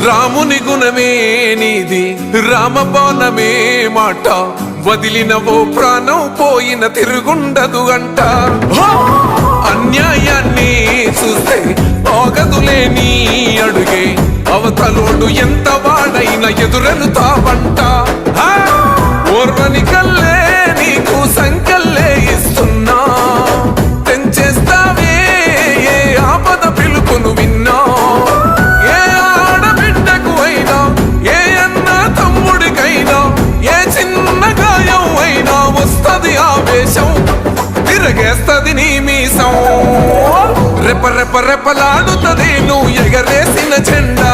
రాముని గుణమే నీది రామబాణమే మాట వదిలినవో ప్రాణం పోయిన తిరుగుండదు అంట అన్యాయాన్ని చూస్తే ఆగదులే నీ అడుగే అవతలోడు ఎంత వాడైనా ఎదురను తావంట ఓర్వని కల్లే నీకు సంకల్లే ఇస్తున్నా తెంచేస్తావే ఏ ఆపద పిలుపును విన్నా ఏ ఆడబిడ్డకు అయినా ఏ అన్న తమ్ముడికైనా ఏ చిన్న గాయం అయినా వస్తది ఆవేశం తిరగేస్తది నీ మీసం రెప రెప రెపలాడుతది నువ్వు ఎగరేసిన జెండా